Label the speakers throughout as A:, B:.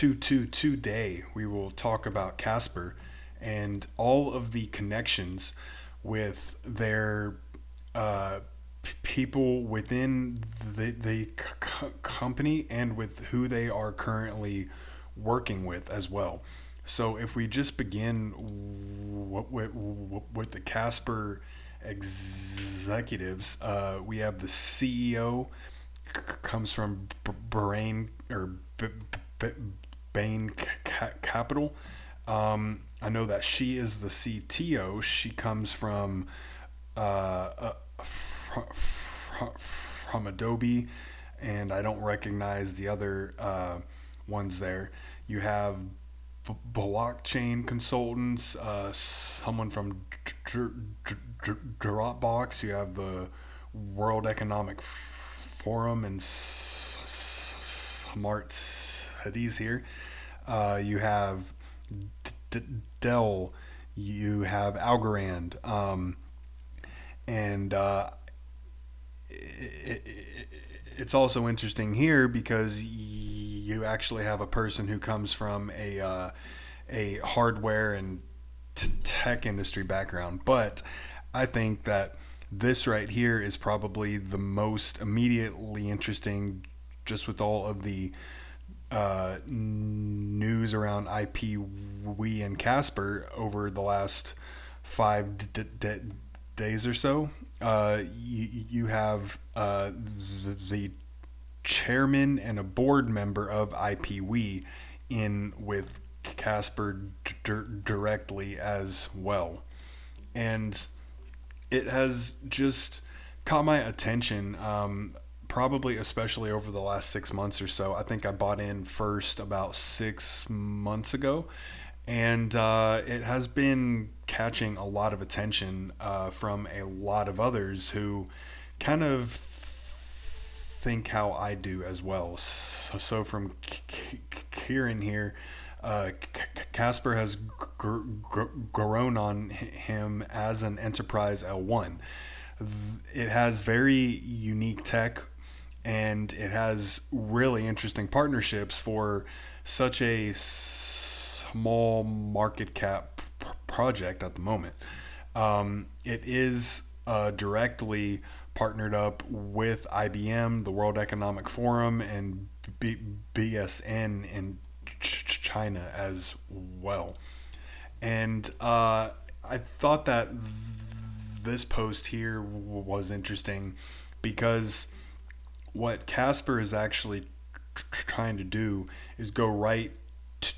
A: Today we will talk about Casper and all of the connections with their people within the company and with who they are currently working with as well. So if we just begin with the Casper executives, we have the CEO comes from Brain or Bain Capital. I know that she is the CTO. She comes from Adobe, and I don't recognize the other ones there. You have blockchain consultants, someone from Dropbox. You have the World Economic Forum and Smart Cities here. You have Dell. You have Algorand. And it's also interesting here because you actually have a person who comes from a hardware and tech industry background. But I think that this right here is probably the most immediately interesting, just with all of the news around IPwe and Casper over the last 5 days or so. You have the chairman and a board member of IPwe in with Casper directly as well. And it has just caught my attention, probably especially over the last 6 months or so. I think I bought in first about 6 months ago, and it has been catching a lot of attention from a lot of others who kind of think how I do as well. So from Kieran here, Casper has grown on him as an enterprise L1. It has very unique tech, and it has really interesting partnerships for such a small market cap project at the moment. It is directly partnered up with IBM, the World Economic Forum, and BSN in China as well. And I thought that this post here was interesting because what Casper is actually trying to do is go right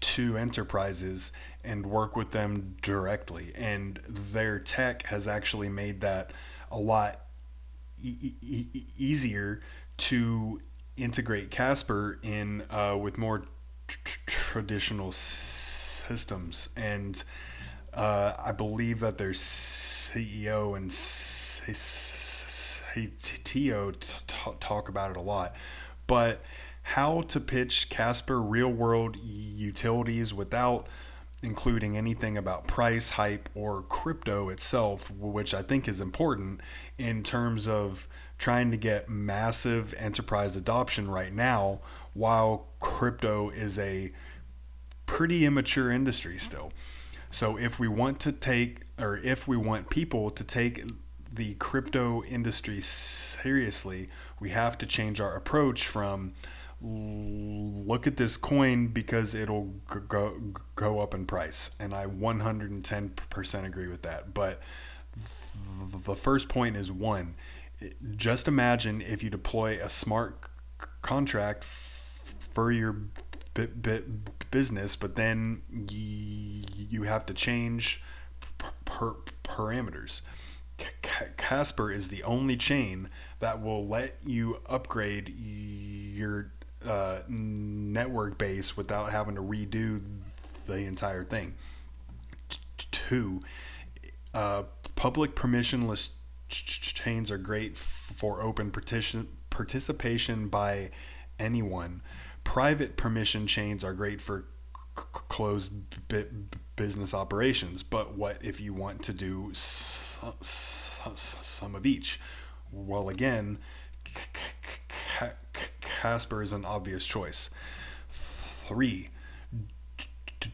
A: to enterprises and work with them directly. And their tech has actually made that a lot easier to integrate Casper in with more traditional systems. And I believe that their CEO and CTO talk about it a lot. But how to pitch Casper real world utilities without including anything about price, hype, or crypto itself, which I think is important in terms of trying to get massive enterprise adoption right now, while crypto is a pretty immature industry still. So if we want people to take the crypto industry seriously, we have to change our approach from look at this coin because it'll go up in price. And I 110% agree with that. But the first point is one, just imagine if you deploy a smart contract for your business, but then you have to change parameters. Casper is the only chain that will let you upgrade your network base without having to redo the entire thing. Two, public permissionless chains are great for open participation by anyone. Private permission chains are great for closed business operations, but what if you want to do some of each? Well, again, Casper is an obvious choice. 3,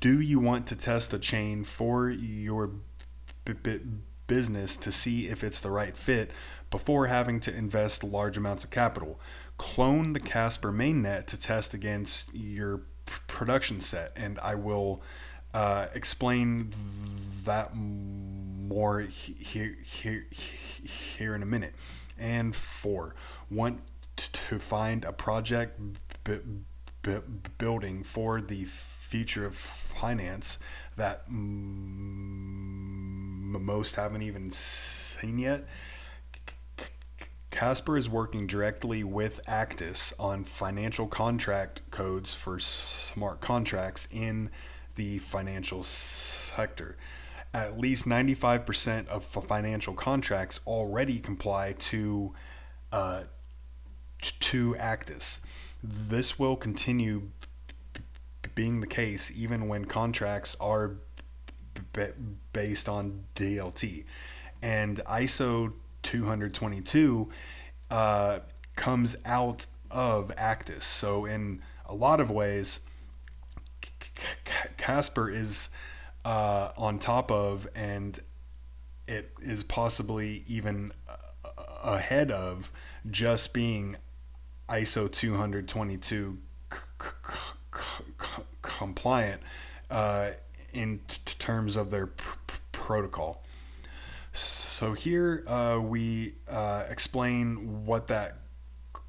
A: do you want to test a chain for your business to see if it's the right fit before having to invest large amounts of capital? Clone the Casper mainnet to test against your production set, and I will explain that more here in a minute. And 4, want to find a project building for the future of finance that most haven't even seen yet. Casper is working directly with Actis on financial contract codes for smart contracts in the financial sector. At least 95% of financial contracts already comply to Actis. This will continue being the case even when contracts are based on DLT. And ISO 222 comes out of Actis. So in a lot of ways, Casper is on top of, and it is possibly even ahead of, just being ISO 222 compliant in terms of their protocol. So here we explain what that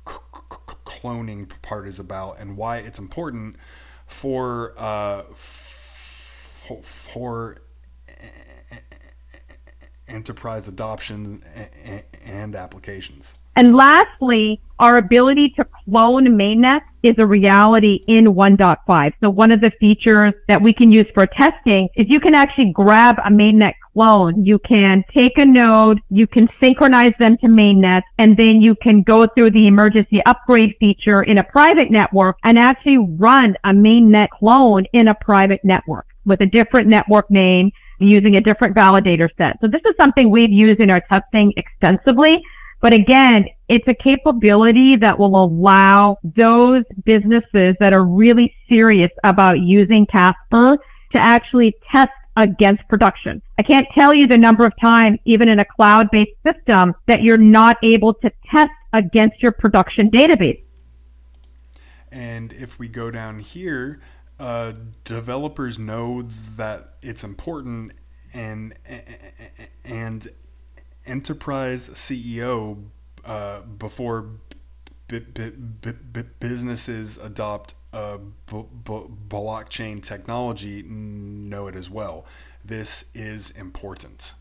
A: cloning part is about and why it's important for enterprise adoption and applications.
B: And lastly, our ability to clone mainnet is a reality in 1.5. So one of the features that we can use for testing is you can actually grab a mainnet clone. You can take a node, you can synchronize them to mainnet, and then you can go through the emergency upgrade feature in a private network and actually run a mainnet clone in a private network with a different network name using a different validator set. So this is something we've used in our testing extensively. But again, it's a capability that will allow those businesses that are really serious about using Casper to actually test against production. I can't tell you the number of times, even in a cloud-based system, that you're not able to test against your production database.
A: And if we go down here, developers know that it's important, and enterprise CEO before businesses adopt blockchain technology know it as well. This is important.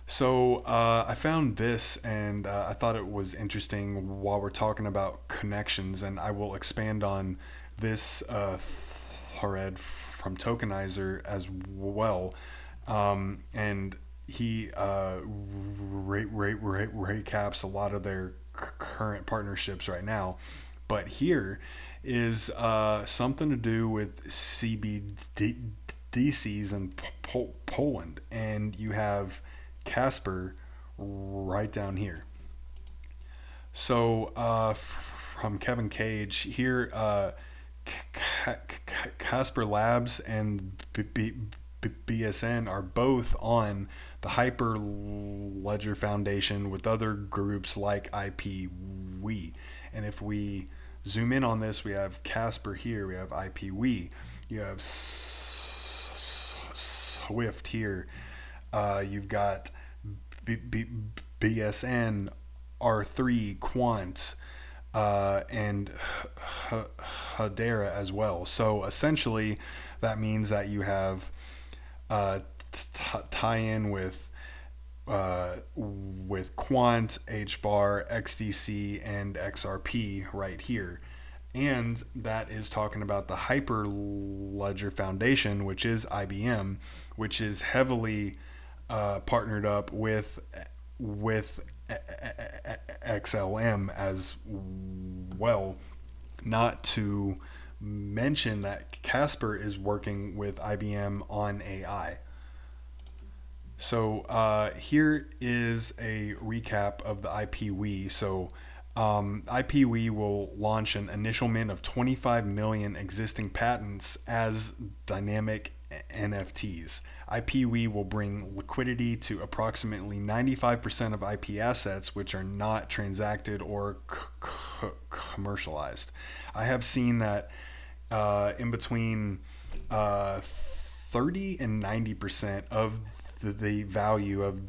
A: So I found this, and I thought it was interesting while we're talking about connections, and I will expand on this thread from Tokenizer as well. And he recaps a lot of their current partnerships right now. But here is something to do with CBDCs in Poland. And you have Casper right down here. So from Kevin Cage, here Casper Labs and BSN are both on the Hyperledger Foundation with other groups like IPwe. And if we zoom in on this, we have Casper here, we have IPwe, you have Swift here, you've got BSN, R3, Quant, and Hedera as well. So essentially, that means that you have tie-in with Quant, HBAR, XDC, and XRP right here. And that is talking about the Hyperledger Foundation, which is IBM, which is heavily partnered up with XLM as well. Not to mention that Casper is working with IBM on AI. So here is a recap of the IPwe. So IPwe will launch an initial mint of 25 million existing patents as dynamic NFTs. IPwe will bring liquidity to approximately 95% of IP assets which are not transacted or commercialized. I have seen that in between 30 and 90% of the value of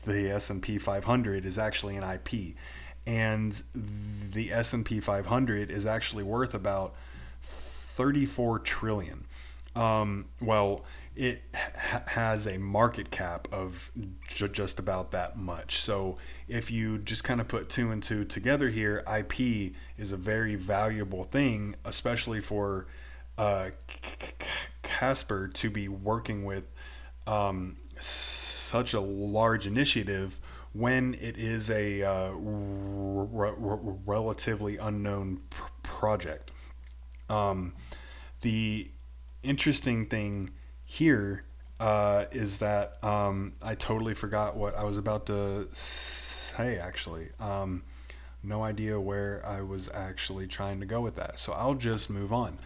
A: the S&P 500 is actually an IP, and the S&P 500 is actually worth about 34 trillion. Well, it has a market cap of just about that much. So if you just kind of put two and two together here, IP is a very valuable thing, especially for Casper to be working with such a large initiative when it is a relatively unknown project. The interesting thing here is that I totally forgot what I was about to say, actually. No idea where I was actually trying to go with that. So I'll just move on.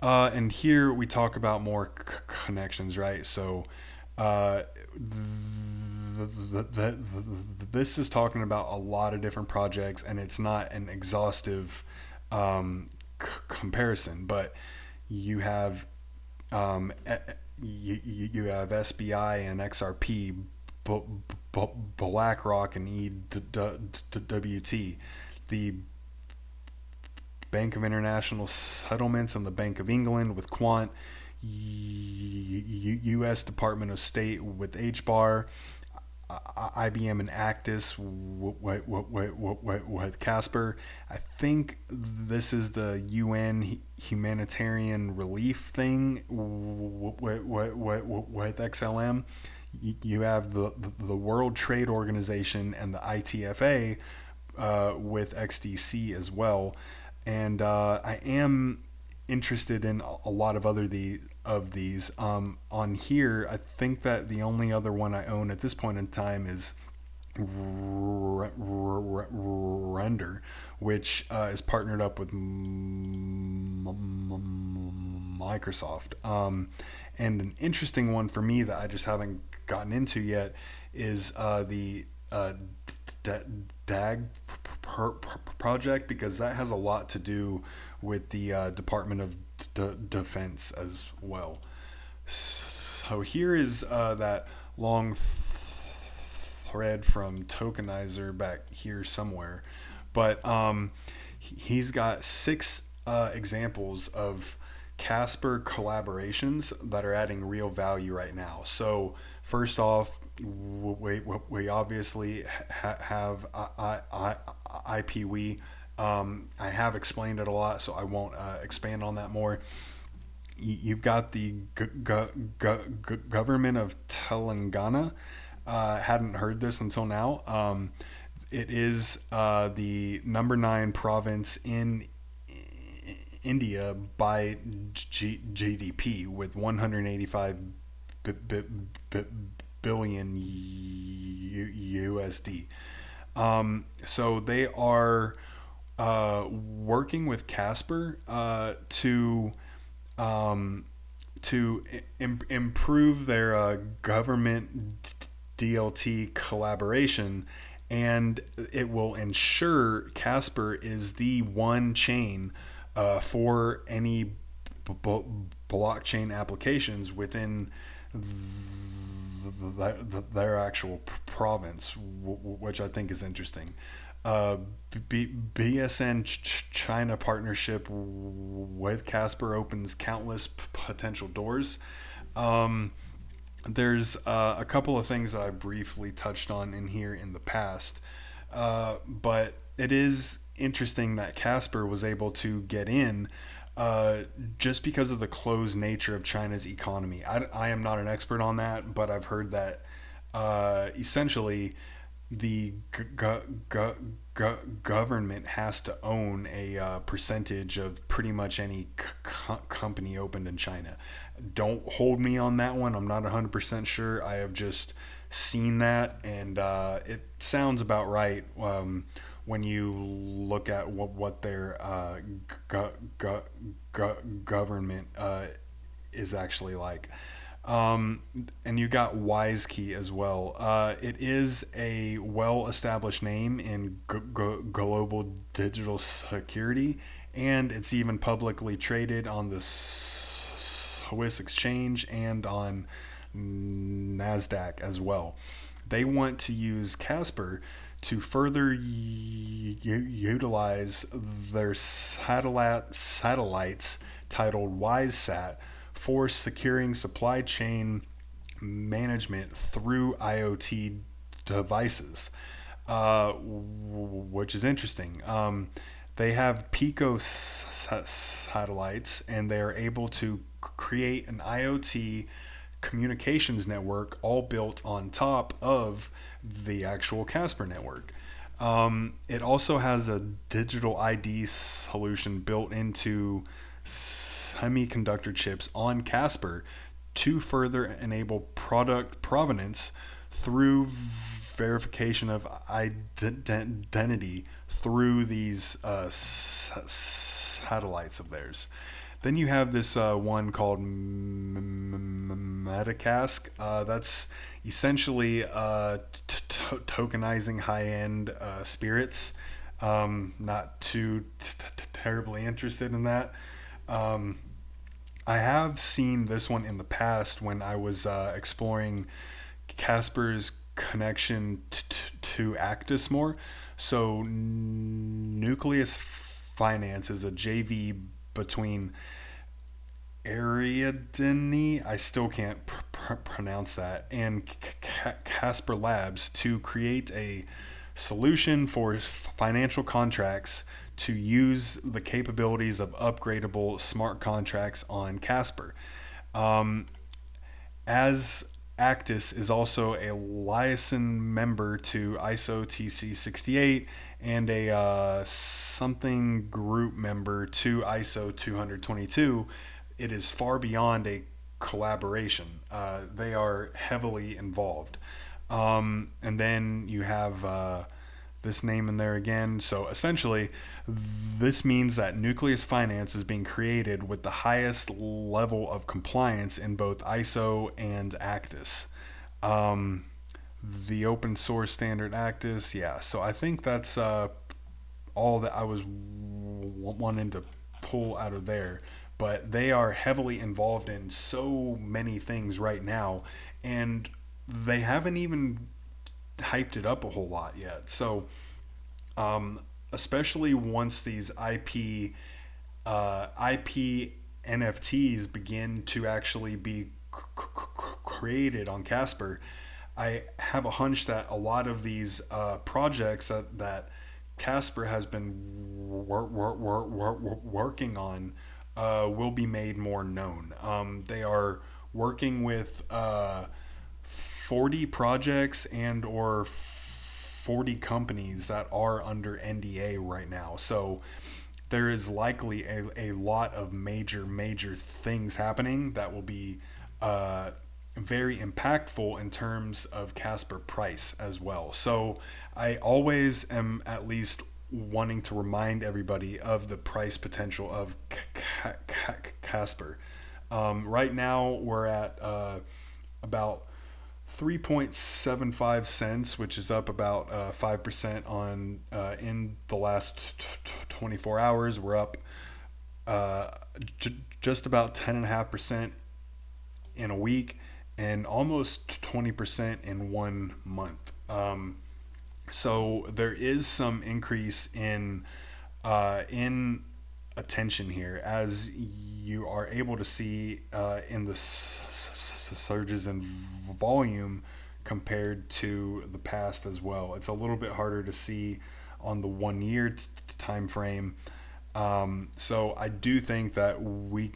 A: And here we talk about more connections, right? So this is talking about a lot of different projects, and it's not an exhaustive comparison, but you have you have SBI and XRP, BlackRock and EWT, the Bank of International Settlements and the Bank of England with Quant, U.S. Department of State with HBAR, IBM and Actis with Casper. I think this is the UN humanitarian relief thing with XLM. You have the World Trade Organization and the ITFA with XDC as well. And I am interested in a lot of other of these. On here, I think that the only other one I own at this point in time is Render, which is partnered up with Microsoft. And an interesting one for me that I just haven't gotten into yet is the DAG project, because that has a lot to do with the Department of Defense as well. So here is that long thread from Tokenizer back here somewhere, but he's got 6 examples of Casper collaborations that are adding real value right now. So first off, we obviously have IPwe. I have explained it a lot, so I won't expand on that more. You've got the government of Telangana. Hadn't heard this until now. It is the number 9 province in India by GDP with 185 billion USD. So they are working with Casper to improve their government DLT collaboration, and it will ensure Casper is the one chain for any blockchain applications within their actual province, which I think is interesting. BSN China partnership with Casper opens countless potential doors. There's a couple of things that I briefly touched on in here in the past, but it is interesting that Casper was able to get in just because of the closed nature of China's economy. I am not an expert on that, but I've heard that essentially the government has to own a percentage of pretty much any company opened in China. Don't hold me on that one. I'm not 100% sure. I have just seen that, and it sounds about right. when you look at what their go- go- government is actually like. Um, and you got WiseKey as well. It is a well-established name in global digital security, and it's even publicly traded on the Swiss exchange and on Nasdaq as well. They want to use Casper to further utilize their satellites titled WiseSat for securing supply chain management through IoT devices, which is interesting. They have Pico satellites, and they are able to create an IoT communications network all built on top of the actual Casper network. It also has a digital ID solution built into semiconductor chips on Casper to further enable product provenance through verification of identity through these satellites of theirs. Then you have this one called Metacask. That's essentially tokenizing high-end spirits. Not too terribly interested in that. Um, I have seen this one in the past when I was exploring Casper's connection to Actus more. So, Nucleus Finance is a JV between Ariadne, I still can't pronounce that, and Casper Labs to create a solution for financial contracts to use the capabilities of upgradable smart contracts on Casper. Um, as Actus is also a licensed member to ISO TC68 and a something group member to ISO 222, it is far beyond a collaboration. They are heavily involved. And then you have this name in there again. So essentially, this means that Nucleus Finance is being created with the highest level of compliance in both ISO and Actus. Um, the open source standard Actus, yeah. So I think that's all that I was wanting to pull out of there. But they are heavily involved in so many things right now, and they haven't even hyped it up a whole lot yet. So, especially once these IP NFTs begin to actually be created on Casper, I have a hunch that a lot of these projects that Casper has been working on will be made more known. They are working with 40 projects and or 40 companies that are under NDA right now. So there is likely a lot of major things happening that will be very impactful in terms of Casper price as well. So I always am at least wanting to remind everybody of the price potential of Casper. Right now we're at about 3.75 cents, which is up about 5% on in the last 24 hours. We're up just about 10.5% in a week and almost 20% in 1 month. So there is some increase in attention here, as you are able to see in the surges in volume compared to the past as well. It's a little bit harder to see on the 1 year time frame. So I do think that we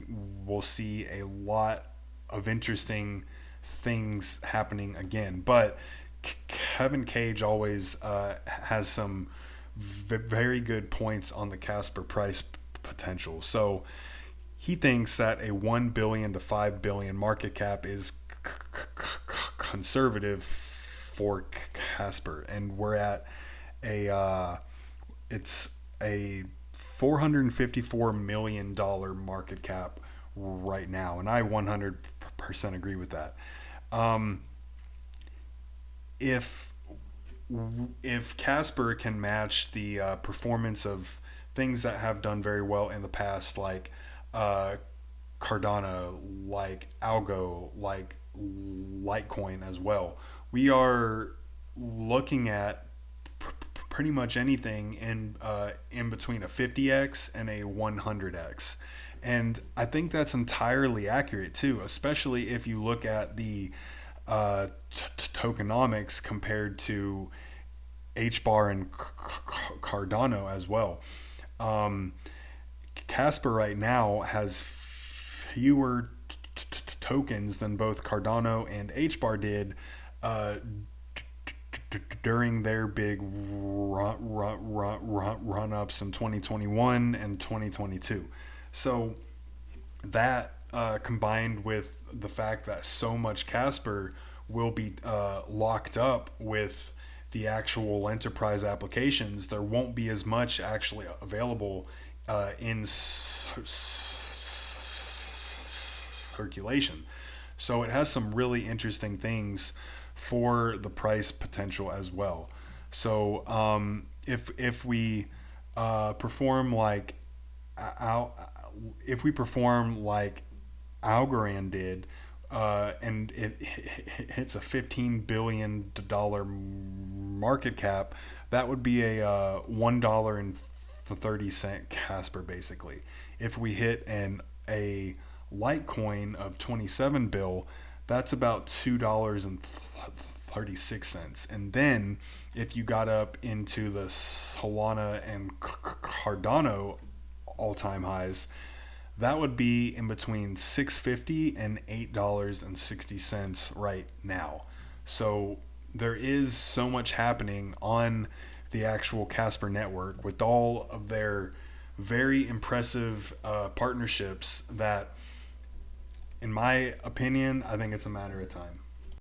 A: will see a lot of interesting things happening again. But Kevin Cage always has some very good points on the Casper price potential. So he thinks that a 1 billion to 5 billion market cap is conservative for Casper, and we're at a It's a $454 million market cap right now, and I 100% agree with that. Um, if if Casper can match the performance of things that have done very well in the past, like uh, Cardano, like Algo, like Litecoin as well, we are looking at pretty much anything in between a 50x and a 100x. And I think that's entirely accurate too, especially if you look at the tokenomics compared to HBAR and Cardano as well. Um, Casper right now has fewer tokens than both Cardano and HBAR did uh, during their big run ups in 2021 and 2022. So that combined with the fact that so much Casper will be locked up with the actual enterprise applications, there won't be as much actually available in circulation. So it has some really interesting things for the price potential as well. So if we perform like Al- if we perform like Algorand did, and it hits a $15 billion market cap, that would be a $1.30 Casper basically. If we hit a Litecoin of 27 bill, that's about $2.36. And then if you got up into the Solana and Cardano all-time highs, that would be in between 650 and $8.60 right now. So there is so much happening on the actual Casper network with all of their very impressive partnerships that, in my opinion, I think it's a matter of time.